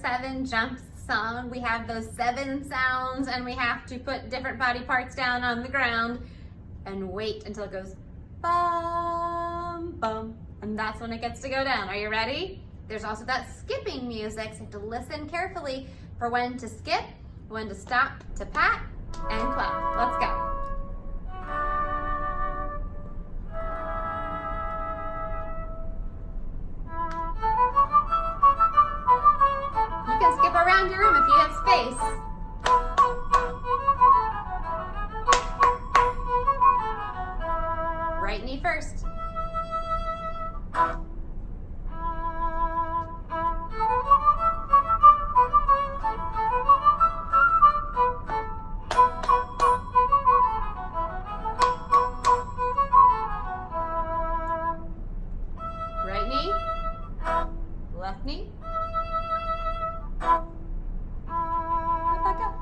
seven jumps song. We have those 7 sounds and we have to put different body parts down on the ground and wait until it goes bum, bum. And that's when it gets to go down. Are you ready? There's also that skipping music, so you have to listen carefully for when to skip, when to stop, to pat, and clap. Let's go. You can skip around your room if you have space. Right knee first. Right knee, left knee. Back up.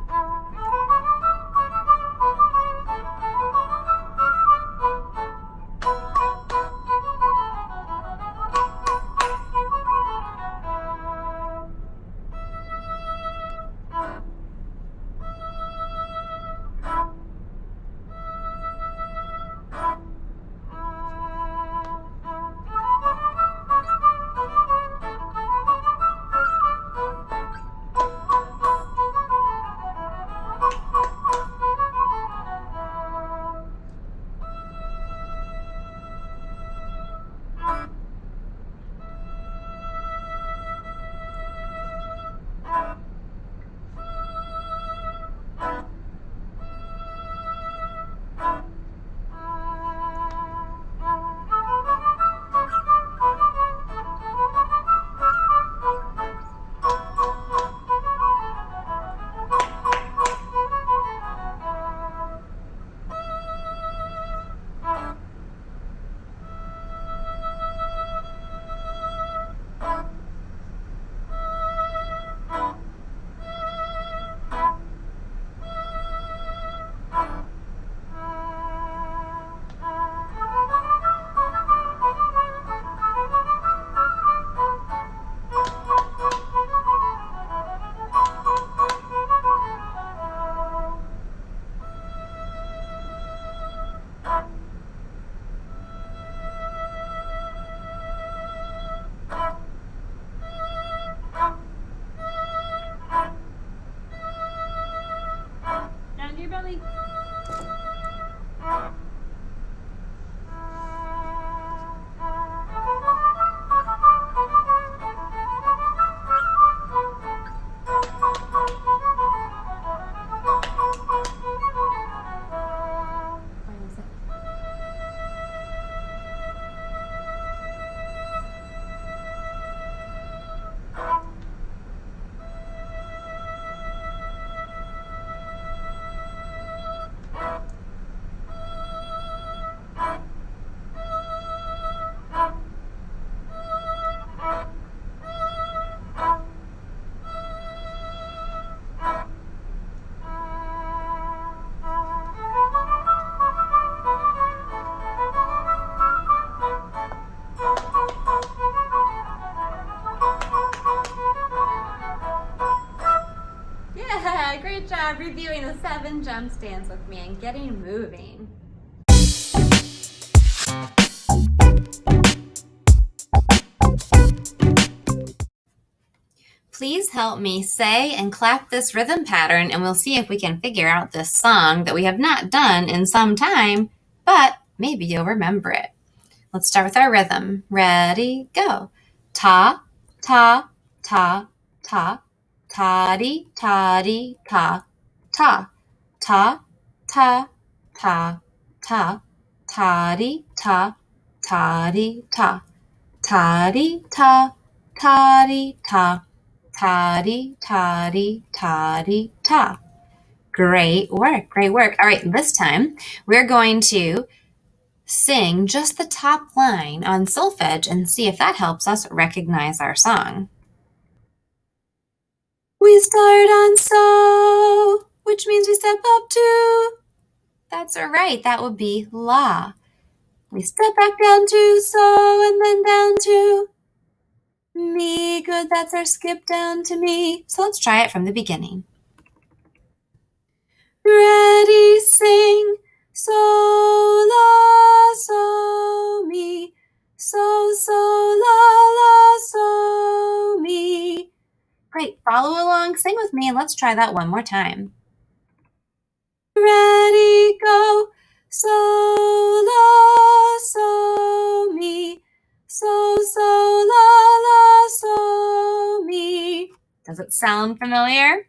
Down to your belly. Yeah, great job reviewing the 7 jump stands with me and getting moving. Please help me say and clap this rhythm pattern, and we'll see if we can figure out this song that we have not done in some time, but maybe you'll remember it. Let's start with our rhythm. Ready, go. Ta, ta, ta, ta. Ta-dee, ta-dee, ta, ta. Ta, ta, ta, ta. Ta-dee, ta, ta-dee, ta. Ta-dee, ta, ta-dee, ta. Ta-dee, ta-dee, ta-dee, ta. Great work, great work. All right, this time we're going to sing just the top line on solfege and see if that helps us recognize our song. We start on so, which means we step up to. That's right, that would be la. We step back down to so and then down to Me, good, that's our skip down to me. So let's try it from the beginning. Ready, sing, so, la, so, mi, so, la, la, so, mi. Great, follow along, sing with me, and let's try that one more time. Ready, go, so, la, so, mi, so, la, la, so, mi. Does it sound familiar?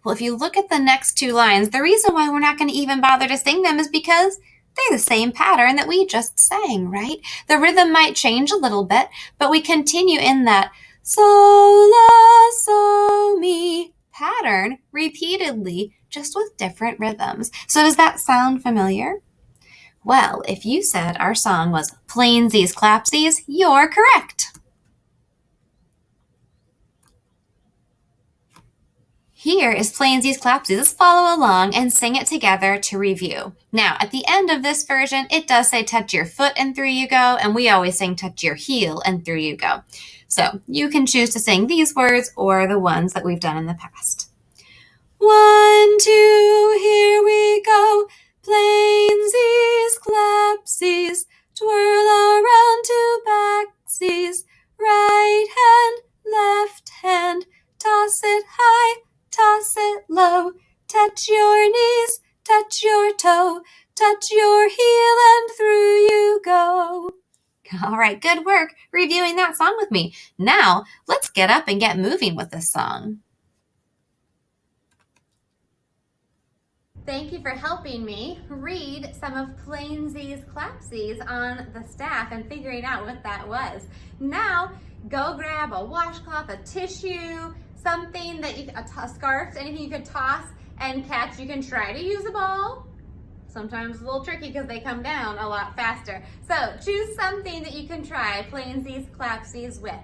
Well, if you look at the next two lines, the reason why we're not going to even bother to sing them is because they're the same pattern that we just sang, right? The rhythm might change a little bit, but we continue in that so, la, so, mi pattern repeatedly, just with different rhythms. So does that sound familiar? Well, if you said our song was Plainsies Clapsies, you're correct. Here is Plainsies Clapsies. Let's follow along and sing it together to review. Now, at the end of this version, it does say touch your foot and through you go, and we always sing touch your heel and through you go. So you can choose to sing these words or the ones that we've done in the past. 1, 2, here we go. Plainsies, clapsies, twirl around to backsies. Right hand, left hand, toss it high, toss it low, touch your knees, touch your toe, touch your heel and through you go. All right, good work reviewing that song with me. Now, let's get up and get moving with this song. Thank you for helping me read some of Plainsies Clapsies on the staff and figuring out what that was. Now, go grab a washcloth, a tissue, something that a scarf, anything you could toss and catch. You can try to use a ball. Sometimes it's a little tricky because they come down a lot faster. So choose something that you can try Plainsies Clapsies with.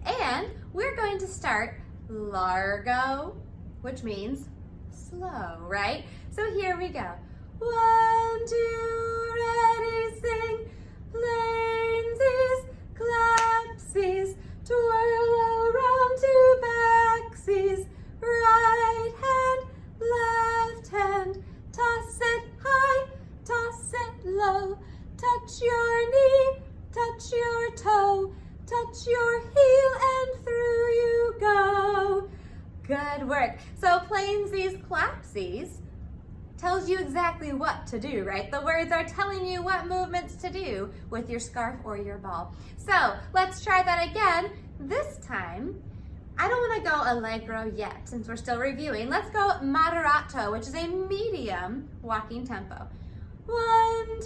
And we're going to start largo, which means slow, right? So here we go. 1, 2, ready, sing. Plainsies, clapsies, twirl around to backsies. Right hand, left hand, toss it high, toss it low. Touch your knee, touch your toe, touch your heel and through you go. Good work. So Plainsies Clapsies tells you exactly what to do, right? The words are telling you what movements to do with your scarf or your ball. So let's try that again. This time, I don't want to go allegro yet since we're still reviewing. Let's go moderato, which is a medium walking tempo. 1, 2,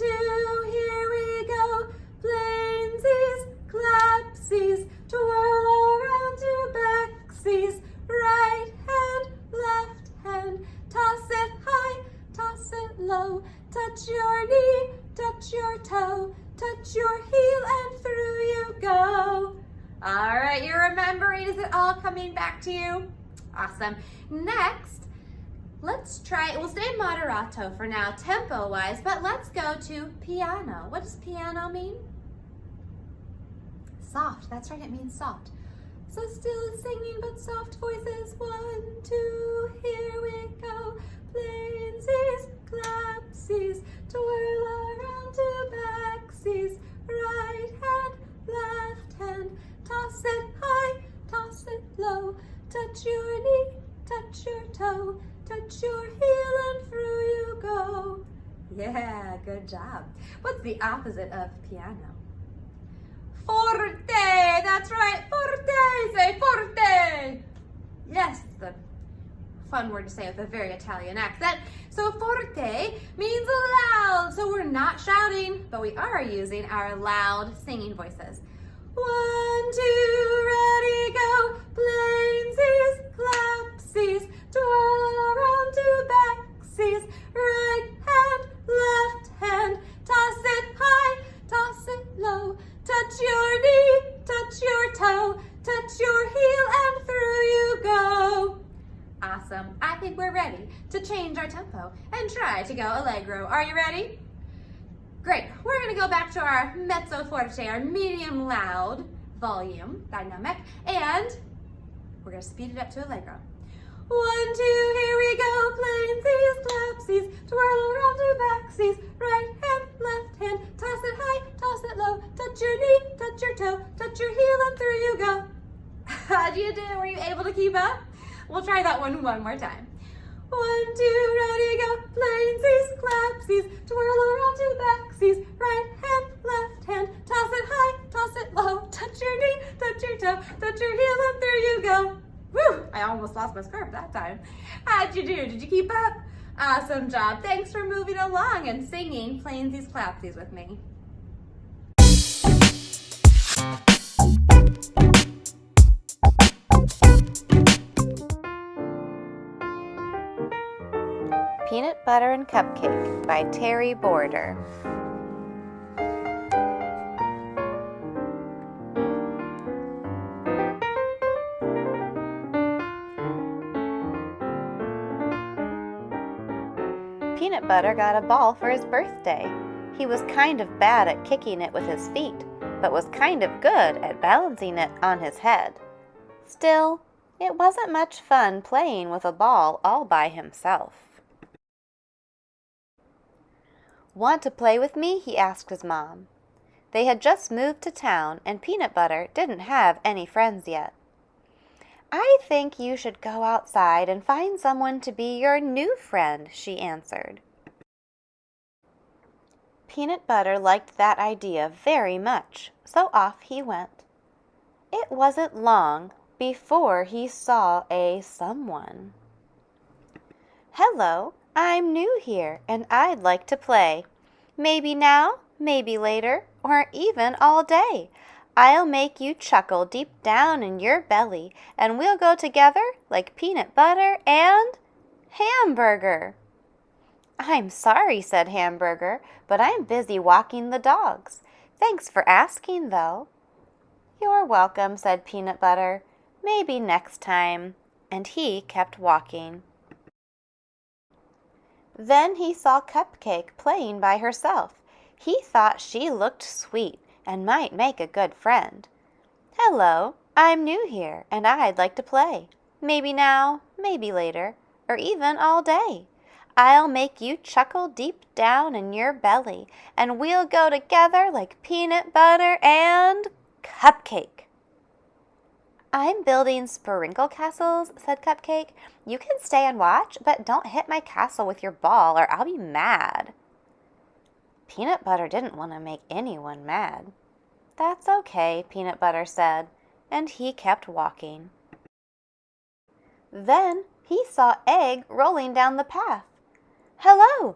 here we go. Plainsies, clapsies, twirl around to backsies. Right hand, left hand, toss it high, toss it low. Touch your knee, touch your toe, touch your heel and through you go. All right, you're remembering. Is it all coming back to you? Awesome. Next, let's try, we'll stay moderato for now, tempo-wise, but let's go to piano. What does piano mean? Soft, that's right, it means soft. So still singing, but soft voices. 1, 2, here we go. Plainsies, clapsies, twirl around to backsies. Right hand, left hand, toss it high, toss it low. Touch your knee, touch your toe, touch your heel and through you go. Yeah, good job. What's the opposite of piano? Forte, that's right, forte, say forte. Yes, it's a fun word to say with a very Italian accent. So forte means loud, so we're not shouting, but we are using our loud singing voices. 1, 2, ready, go. Plainsies, clapsies, twirl around to backsies. Right hand, left hand, toss it high, toss it low. Touch your knee, touch your toe, touch your heel and through you go. Awesome. I think we're ready to change our tempo and try to go allegro. Are you ready? Great. We're going to go back to our mezzo forte, our medium loud volume dynamic, and we're going to speed it up to allegro. 1, 2, here we go. Plainsies, clapsies, twirl around to backsies. Right hand, left hand, toss it high, toss it low. Touch your knee, touch your toe, touch your heel, and through you go. How'd you do? Were you able to keep up? We'll try that one more time. 1, 2, ready, go. Plainsies, clapsies, twirl around to backsies. Right hand, left hand, toss it high, toss it low. Touch your knee, touch your toe, touch your heel, and through you go. Woo! I almost lost my scarf that time. How'd you do? Did you keep up? Awesome job. Thanks for moving along and singing Plainsies, Clapsies with me. Peanut Butter and Cupcake by Terry Border. Peanut Butter got a ball for his birthday. He was kind of bad at kicking it with his feet, but was kind of good at balancing it on his head. Still, it wasn't much fun playing with a ball all by himself. "Want to play with me?" he asked his mom. They had just moved to town, and Peanut Butter didn't have any friends yet. "I think you should go outside and find someone to be your new friend," she answered. Peanut Butter liked that idea very much, so off he went. It wasn't long before he saw a someone. "Hello, I'm new here, and I'd like to play. Maybe now, maybe later, or even all day. I'll make you chuckle deep down in your belly, and we'll go together like peanut butter and hamburger." "I'm sorry," said Hamburger, "but I'm busy walking the dogs. Thanks for asking, though." "You're welcome," said Peanut Butter. "Maybe next time." And he kept walking. Then he saw Cupcake playing by herself. He thought she looked sweet and might make a good friend. "Hello, I'm new here, and I'd like to play. Maybe now, maybe later, or even all day. I'll make you chuckle deep down in your belly, and we'll go together like peanut butter and cupcake." "I'm building sprinkle castles," said Cupcake. "You can stay and watch, but don't hit my castle with your ball or I'll be mad." Peanut Butter didn't want to make anyone mad. "That's okay," Peanut Butter said, and he kept walking. Then he saw Egg rolling down the path. "Hello,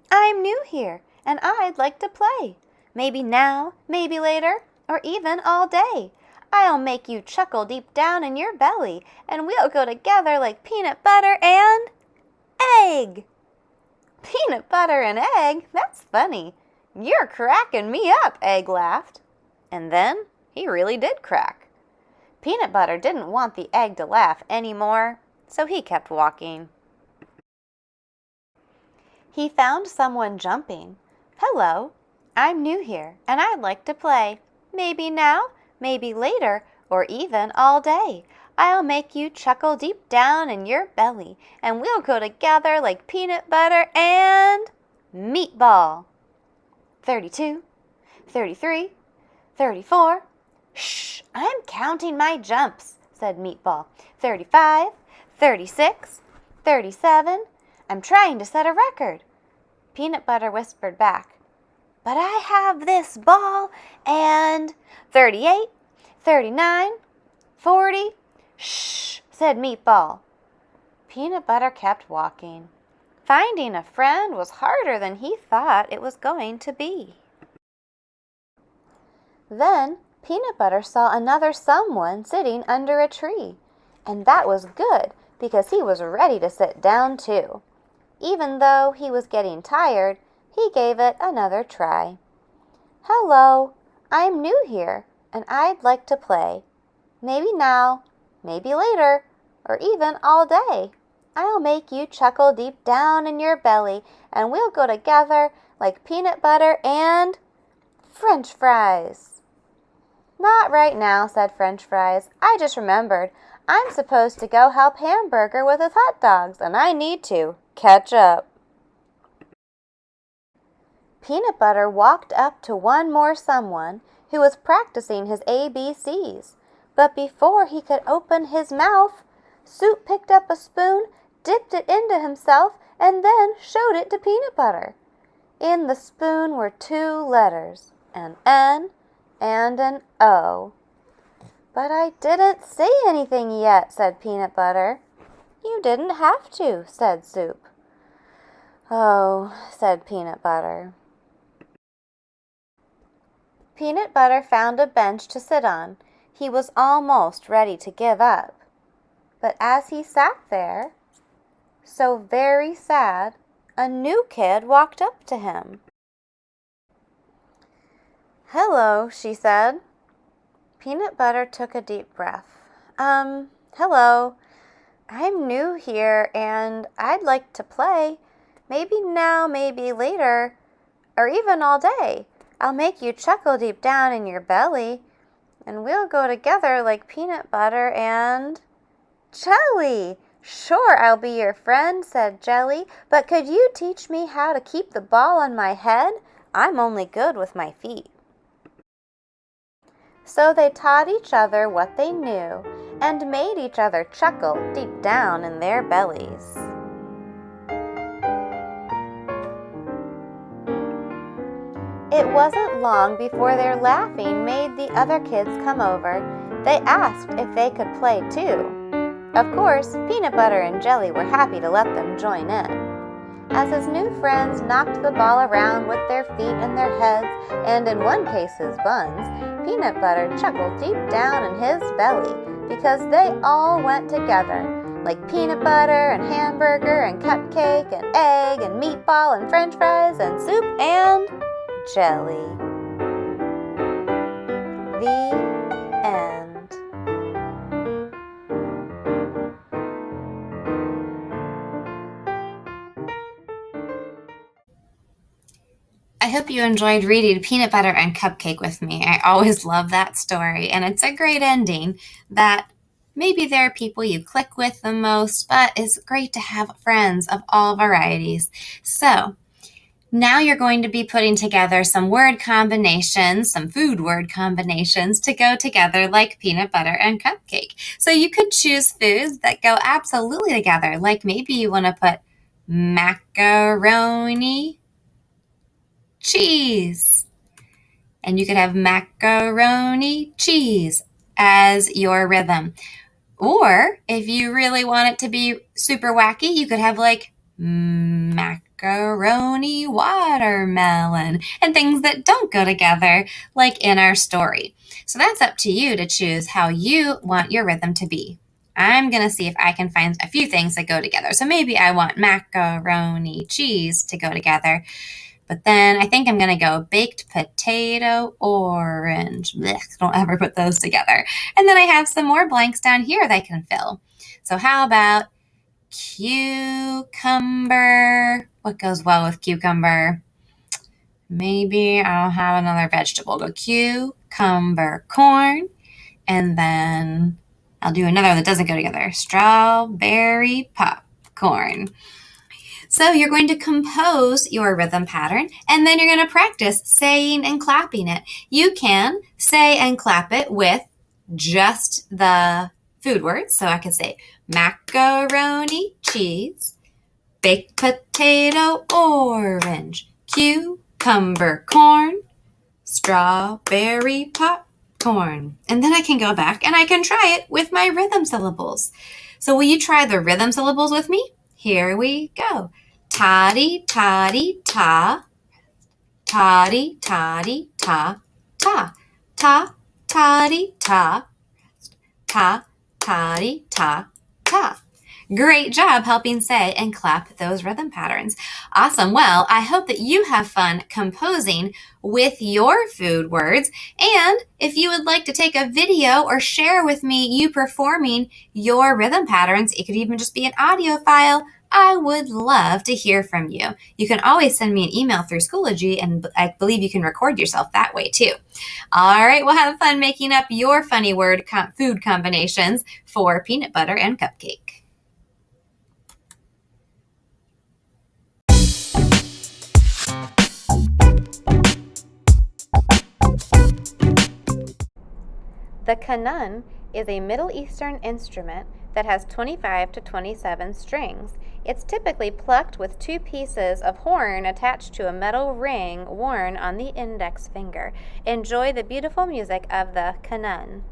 I'm new here, and I'd like to play. Maybe now, maybe later, or even all day. I'll make you chuckle deep down in your belly, and we'll go together like peanut butter and egg." "Peanut butter and egg? That's funny. You're cracking me up," Egg laughed. And then he really did crack. Peanut Butter didn't want the egg to laugh anymore, so he kept walking. He found someone jumping. "Hello, I'm new here, and I'd like to play. Maybe now, maybe later, or even all day. I'll make you chuckle deep down in your belly, and we'll go together like peanut butter and meatball." 32, 33, 34. "Shh, I'm counting my jumps," said Meatball. 35, 36, 37. "I'm trying to set a record." Peanut Butter whispered back, "But I have this ball and 38, 39, 40. "Shh," said Meatball. Peanut Butter kept walking. Finding a friend was harder than he thought it was going to be. Then Peanut Butter saw another someone sitting under a tree, and that was good because he was ready to sit down too. Even though he was getting tired, he gave it another try. "Hello, I'm new here, and I'd like to play. Maybe now, maybe later, or even all day. I'll make you chuckle deep down in your belly, and we'll go together like peanut butter and French fries. Not right now, said French fries. I just remembered. I'm supposed to go help Hamburger with his hot dogs, and I need to catch up. Peanut Butter walked up to one more someone who was practicing his ABCs. But before he could open his mouth, Soup picked up a spoon, dipped it into himself, and then showed it to Peanut Butter. In the spoon were 2 letters, an N and an O. But I didn't say anything yet, said Peanut Butter. You didn't have to, said Soup. Oh, said Peanut Butter. Peanut Butter found a bench to sit on. He was almost ready to give up. But as he sat there, so very sad, a new kid walked up to him. Hello, she said. Peanut Butter took a deep breath. Hello. I'm new here and I'd like to play. Maybe now, maybe later, or even all day. I'll make you chuckle deep down in your belly, and we'll go together like peanut butter and jelly. Sure, I'll be your friend, said Jelly, but could you teach me how to keep the ball on my head? I'm only good with my feet. So they taught each other what they knew and made each other chuckle deep down in their bellies. It wasn't long before their laughing made the other kids come over. They asked if they could play too. Of course, Peanut Butter and Jelly were happy to let them join in. As his new friends knocked the ball around with their feet and their heads, and in one case his buns, Peanut Butter chuckled deep down in his belly because they all went together, like peanut butter and hamburger and cupcake and egg and meatball and French fries and soup and jelly. The end. I hope you enjoyed reading Peanut Butter and Cupcake with me. I always love that story, and it's a great ending that maybe there are people you click with the most, but it's great to have friends of all varieties. So, now you're going to be putting together some word combinations, some food word combinations to go together like peanut butter and cupcake. So you could choose foods that go absolutely together, like maybe you want to put macaroni, cheese. And you could have macaroni, cheese as your rhythm. Or if you really want it to be super wacky, you could have like macaroni watermelon and things that don't go together like in our story. So that's up to you to choose how you want your rhythm to be. I'm going to see if I can find a few things that go together. So maybe I want macaroni cheese to go together. But then I think I'm going to go baked potato orange. Blech, don't ever put those together. And then I have some more blanks down here that I can fill. So how about cucumber? What goes well with cucumber? Maybe I'll have another vegetable. Go cucumber, corn, and then I'll do another that doesn't go together. Strawberry popcorn. So you're going to compose your rhythm pattern, and then you're going to practice saying and clapping it. You can say and clap it with just the food words. So I could say macaroni, cheese, baked potato, orange, cucumber, corn, strawberry, popcorn. And then I can go back and I can try it with my rhythm syllables. So will you try the rhythm syllables with me? Here we go. Toddy, toddy, ta. Toddy, toddy, ta, ta. Ta, toddy, ta. Ta, toddy, ta, ta. Great job helping say and clap those rhythm patterns. Awesome. Well, I hope that you have fun composing with your food words. And if you would like to take a video or share with me you performing your rhythm patterns, it could even just be an audio file. I would love to hear from you. You can always send me an email through Schoology, and I believe you can record yourself that way too. All right, well, have fun making up your funny word food combinations for peanut butter and cupcake. The kanun is a Middle Eastern instrument that has 25 to 27 strings. It's typically plucked with two pieces of horn attached to a metal ring worn on the index finger. Enjoy the beautiful music of the kanun.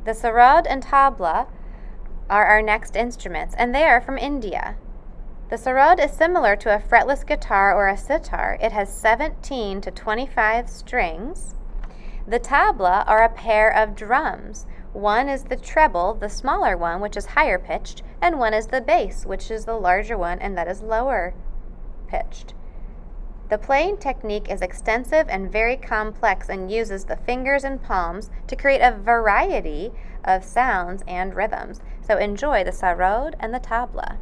The sarod and tabla are our next instruments, and they are from India. The sarod is similar to a fretless guitar or a sitar. It has 17 to 25 strings. The tabla are a pair of drums. One is the treble, the smaller one, which is higher pitched, and one is the bass, which is the larger one, and that is lower pitched. The playing technique is extensive and very complex and uses the fingers and palms to create a variety of sounds and rhythms. So enjoy the sarod and the tabla.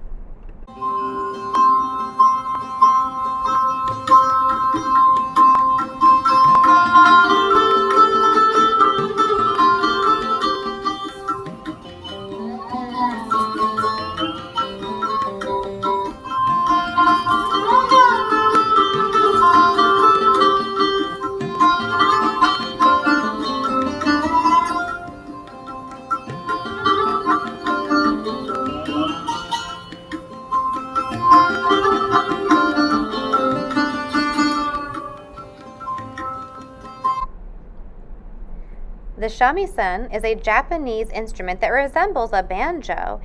The shamisen is a Japanese instrument that resembles a banjo,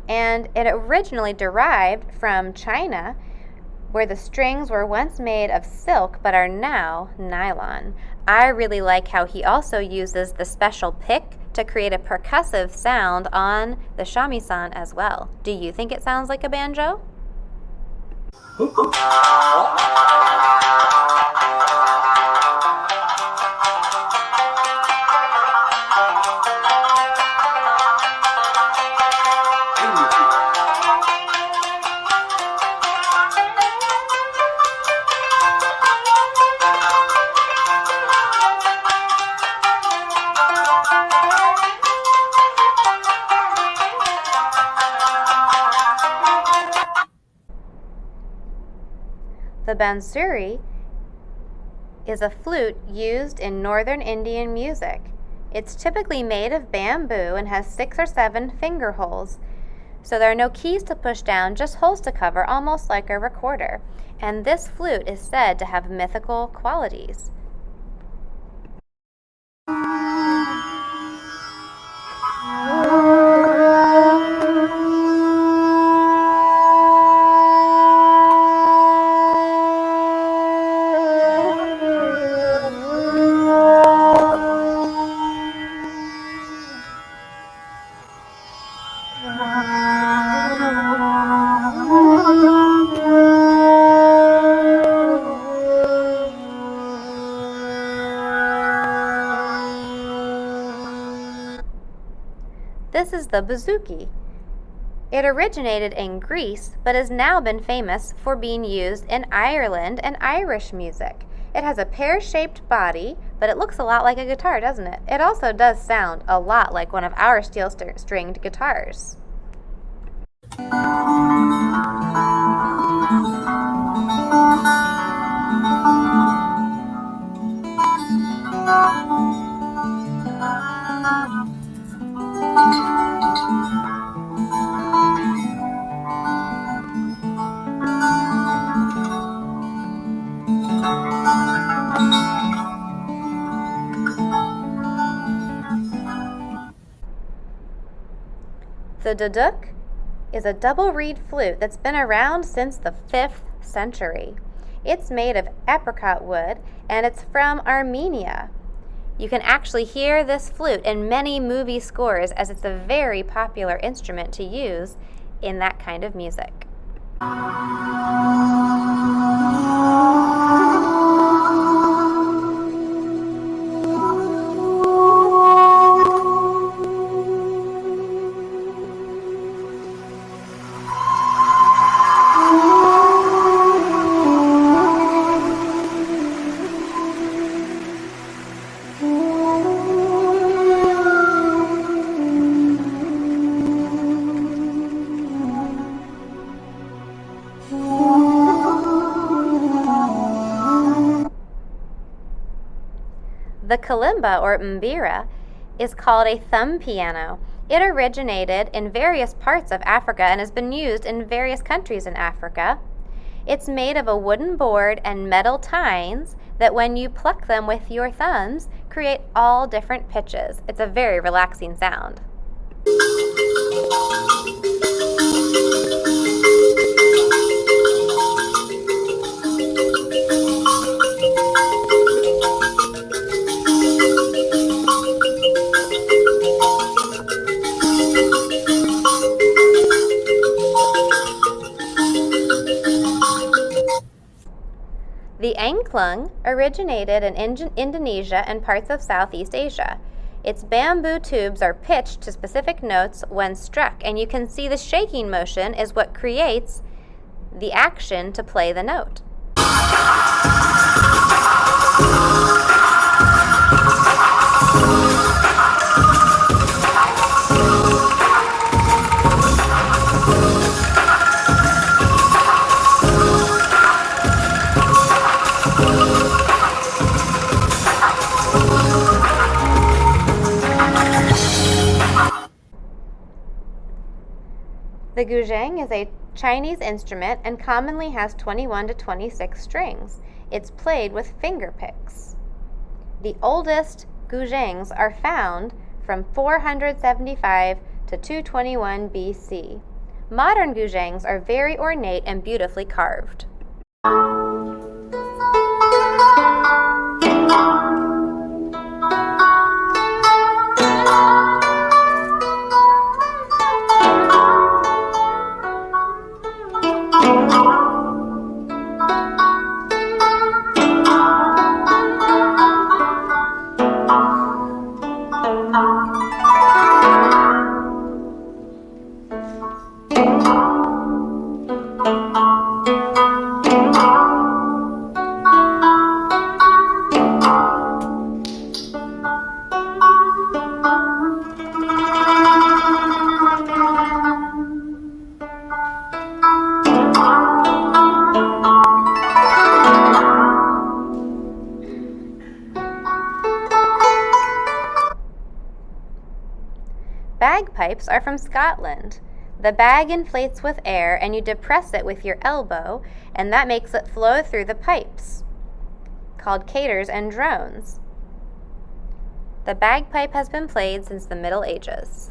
and it originally derived from China, where the strings were once made of silk but are now nylon. I really like how he also uses the special pick to create a percussive sound on the shamisen as well. Do you think it sounds like a banjo? The bansuri is a flute used in northern Indian music. It's typically made of bamboo and has 6 or 7 finger holes. So there are no keys to push down, just holes to cover, almost like a recorder. And this flute is said to have mythical qualities. This is the bouzouki. It originated in Greece, but has now been famous for being used in Ireland and Irish music. It has a pear-shaped body, but it looks a lot like a guitar, doesn't it? It also does sound a lot like one of our steel-stringed guitars. The duduk is a double reed flute that's been around since the 5th century. It's made of apricot wood and it's from Armenia. You can actually hear this flute in many movie scores as it's a very popular instrument to use in that kind of music. The kalimba, or mbira, is called a thumb piano. It originated in various parts of Africa and has been used in various countries in Africa. It's made of a wooden board and metal tines that when you pluck them with your thumbs, create all different pitches. It's a very relaxing sound. The angklung originated in Indonesia and parts of Southeast Asia. Its bamboo tubes are pitched to specific notes when struck, and you can see the shaking motion is what creates the action to play the note. The guzheng is a Chinese instrument and commonly has 21 to 26 strings. It's played with finger picks. The oldest guzhengs are found from 475 to 221 BC. Modern guzhengs are very ornate and beautifully carved. Bagpipes are from Scotland. The bag inflates with air and you depress it with your elbow, and that makes it flow through the pipes, called caters and drones. The bagpipe has been played since the Middle Ages.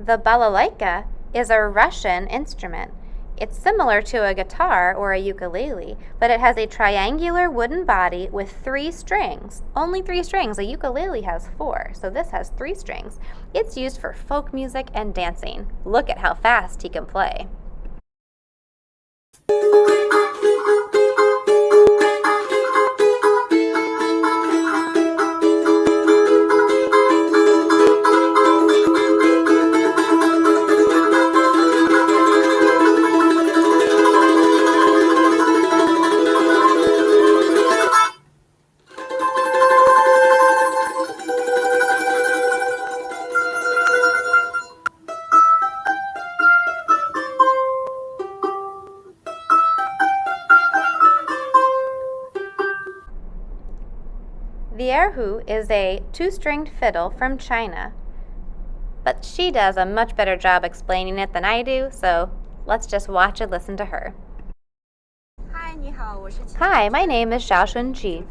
The balalaika is a Russian instrument. It's similar to a guitar or a ukulele, but it has a triangular wooden body with 3 strings. Only 3 strings. A ukulele has 4, so this has 3 strings. It's used for folk music and dancing. Look at how fast he can play. The erhu is a 2-stringed fiddle from China, but she does a much better job explaining it than I do, so let's just watch and listen to her. Hi, my name is Xiaoshun Qi.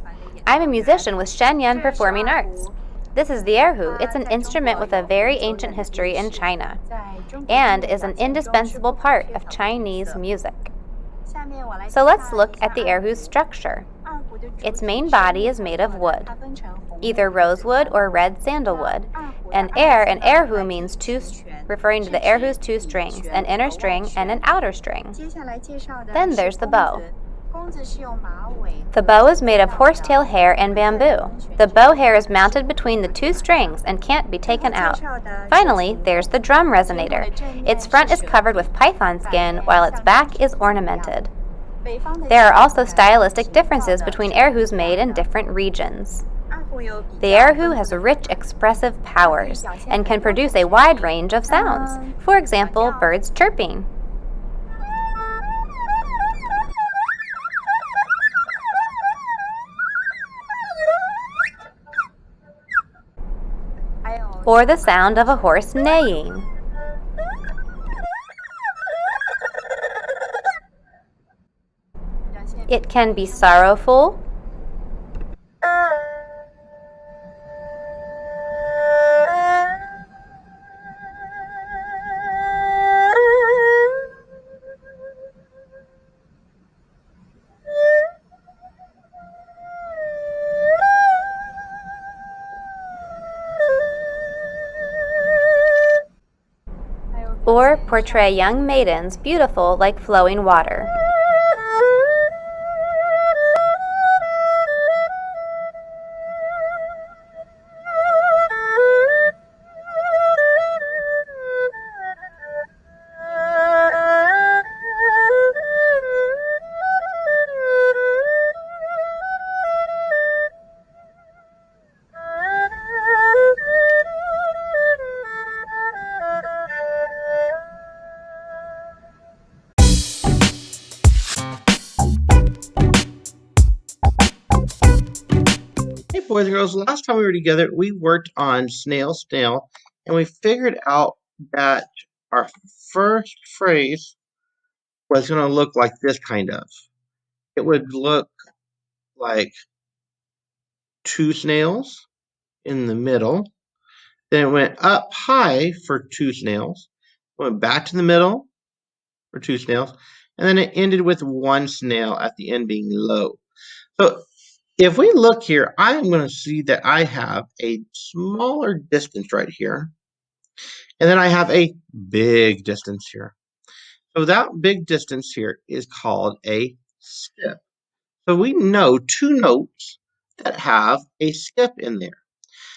I'm a musician with Shenyang Performing Arts. This is the erhu. It's an instrument with a very ancient history in China and is an indispensable part of Chinese music. So let's look at the erhu's structure. Its main body is made of wood, either rosewood or red sandalwood. And erhu means 2, referring to the erhu's 2 strings, an inner string and an outer string. Then there's the bow. The bow is made of horsetail hair and bamboo. The bow hair is mounted between the 2 strings and can't be taken out. Finally, there's the drum resonator. Its front is covered with python skin, while its back is ornamented. There are also stylistic differences between erhus made in different regions. The erhu has rich expressive powers and can produce a wide range of sounds. For example, birds chirping. Or the sound of a horse neighing. It can be sorrowful, or portray young maidens beautiful like flowing water. Hey, boys and girls, last time we were together, we worked on snail, and we figured out that our first phrase was going to look like this kind of. It would look like 2 snails in the middle. Then it went up high for 2 snails. Went back to the middle for 2 snails. And then it ended with 1 snail at the end being low. So if we look here, I'm going to see that I have a smaller distance right here. And then I have a big distance here. So that big distance here is called a skip. So we know 2 notes that have a skip in there.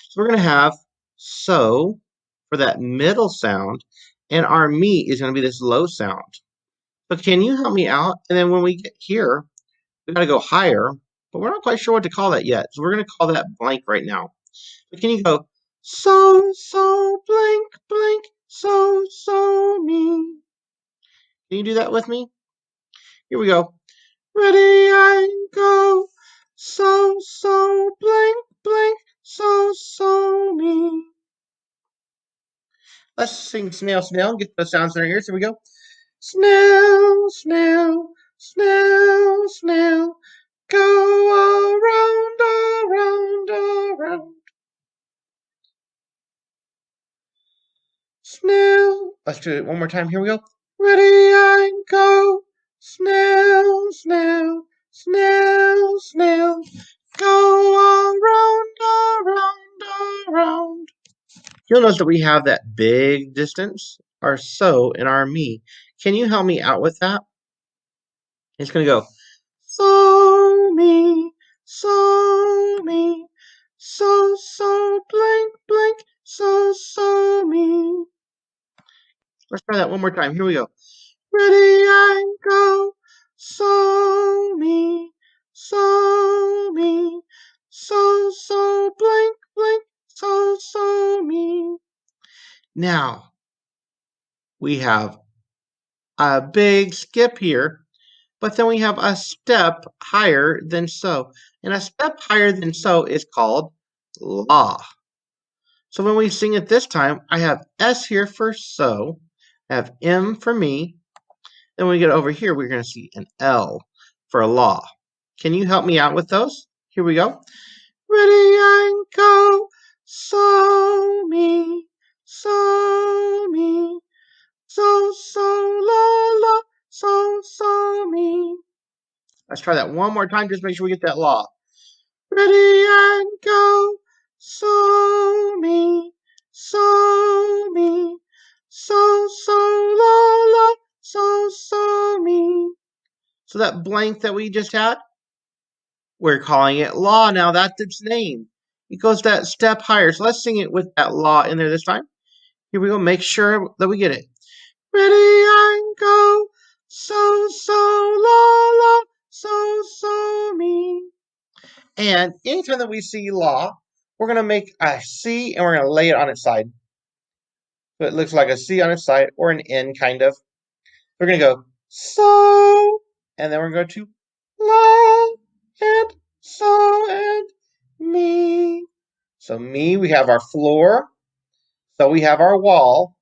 So we're going to have so for that middle sound, and our me is going to be this low sound. So can you help me out? And then when we get here, we got to go higher, but we're not quite sure what to call that yet. So we're going to call that blank right now. But can you go so blank blank so me? Can you do that with me? Here we go. Ready and go. So blank blank so me. Let's sing snail and get the sounds in our ears. Here we go. Snail, go around. snail. Let's do it one more time. Here we go. Ready and go. Snail, snail, snail, snail. Go around, around, around. You'll notice that we have that big distance, our so and our me. Can you help me out with that? It's going to go so me, so me, so blank blank, so me. Let's try that one more time. Here we go. Ready and go. So me, so me, so blank blank, so me. Now we have a big skip here, but then we have a step higher than so. And a step higher than so is called la. So when we sing it this time, I have S here for so, I have M for me. Then when we get over here, we're going to see an L for la. Can you help me out with those? Here we go. Ready and go. So me, so me, so la la, so me. Let's try that one more time. Just make sure we get that la. Ready and go. So me, so me, so la la, so me. So that blank that we just had, we're calling it la now. That's its name. It goes that step higher. So let's sing it with that la in there this time. Here we go. Make sure that we get it. Ready and go. So la la. So me. And anytime that we see la, we're going to make a C and we're going to lay it on its side. So it looks like a C on its side or an N kind of. We're going to go so, and then we're going to la and so and me. So me, we have our floor. So we have our wall.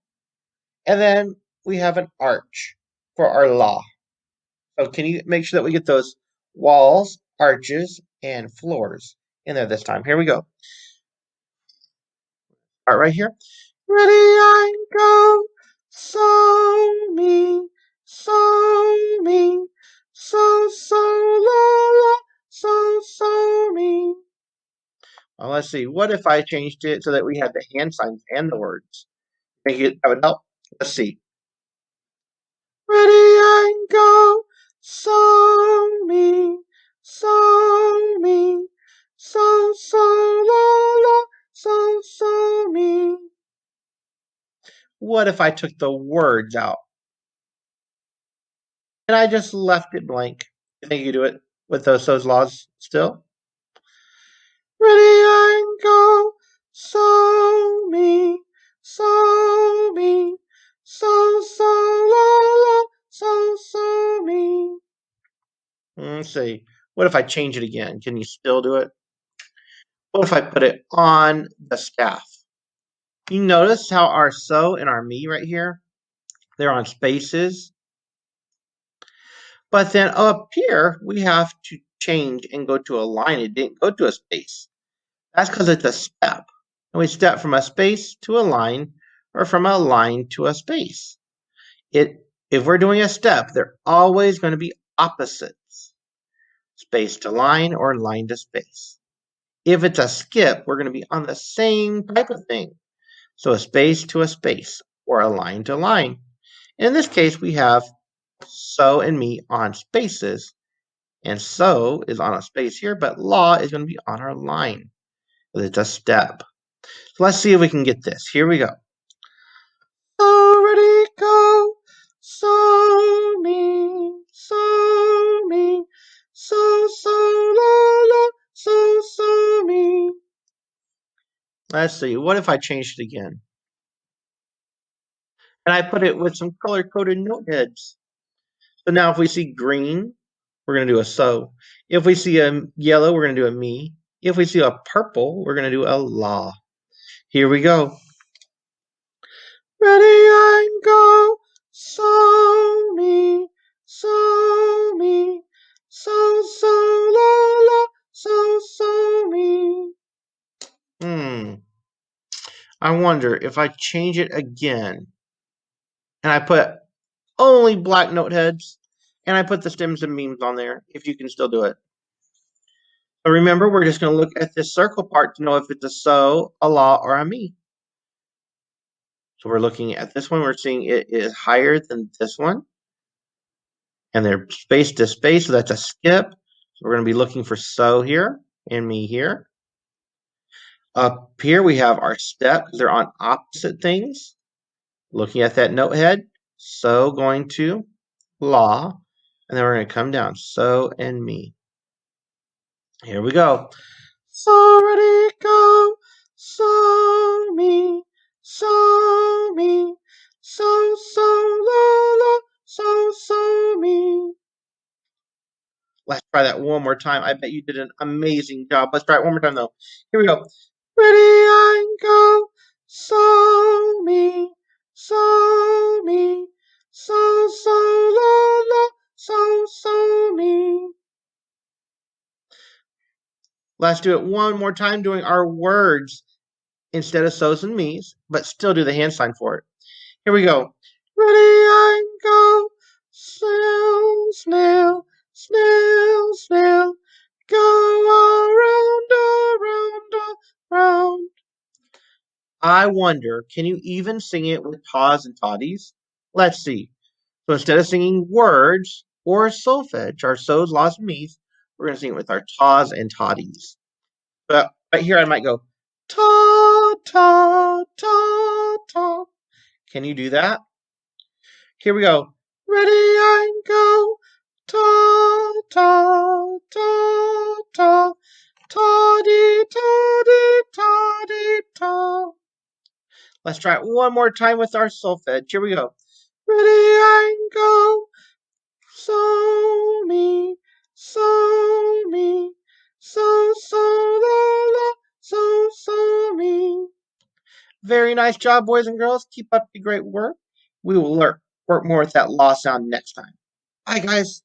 And then we have an arch for our la. So can you make sure that we get those walls, arches, and floors in there this time? Here we go. All right, right here. Ready and go. So me, so me, so la la, so me. Well, let's see. What if I changed it so that we had the hand signs and the words? Think that would help? Let's see. Ready and go. So me, so me, so la la, so me. What if I took the words out and I just left it blank? You think you do it with those laws still? Ready and go. So me, so me, so la la, so me. Let's see. What if I change it again? Can you still do it? What if I put it on the staff? You notice how our so and our me right here, they're on spaces. But then up here, we have to change and go to a line. It didn't go to a space. That's because it's a step. And we step from a space to a line or from a line to a space. If we're doing a step, they're always going to be opposites. Space to line or line to space. If it's a skip, we're going to be on the same type of thing. So a space to a space or a line to line. In this case, we have so and me on spaces. And so is on a space here, but la is going to be on our line. It's a step. So let's see if we can get this. Here we go. Already go. So me, so la la, so me. Let's see. What if I changed it again? And I put it with some color-coded note heads. So now if we see green, we're going to do a so. If we see a yellow, we're going to do a me. If we see a purple, we're going to do a la. Here we go. Ready and go. So me, so la la, so me. I wonder if I change it again and I put only black note heads and I put the stems and beams on there, if you can still do it. So remember, we're just going to look at this circle part to know if it's a so, a la, or a me. So we're looking at this one. We're seeing it is higher than this one. And they're space to space, so that's a skip. So we're going to be looking for so here and me here. Up here we have our step because they're on opposite things. Looking at that note head, so going to la, and then we're going to come down, so and me. Here we go. So ready, go, so me, so me, so la la, so me. Let's try that one more time. I bet you did an amazing job. Let's try it one more time though. Here we go. Ready and go. So me, so me, so la la, so me. Let's do it one more time, doing our words instead of so's and me's, but still do the hand sign for it. Here we go. Ready and go. Snail, snail, snail, snail. Go around. I wonder, can you even sing it with taws and toddies? Let's see. So instead of singing words or solfege, our so's, la's, and me's, we're going to sing it with our taws and toddies. But right here, I might go ta, ta, ta, ta. Can you do that? Here we go. Ready and go. Ta, ta, ta, ta. Ta-dee, ta-dee, ta-dee, ta. Let's try it one more time with our solfege. Here we go. Ready and go. So me, so me, so la la, so me. Very nice job, boys and girls. Keep up the great work. We will work more with that law sound next time. Bye, guys.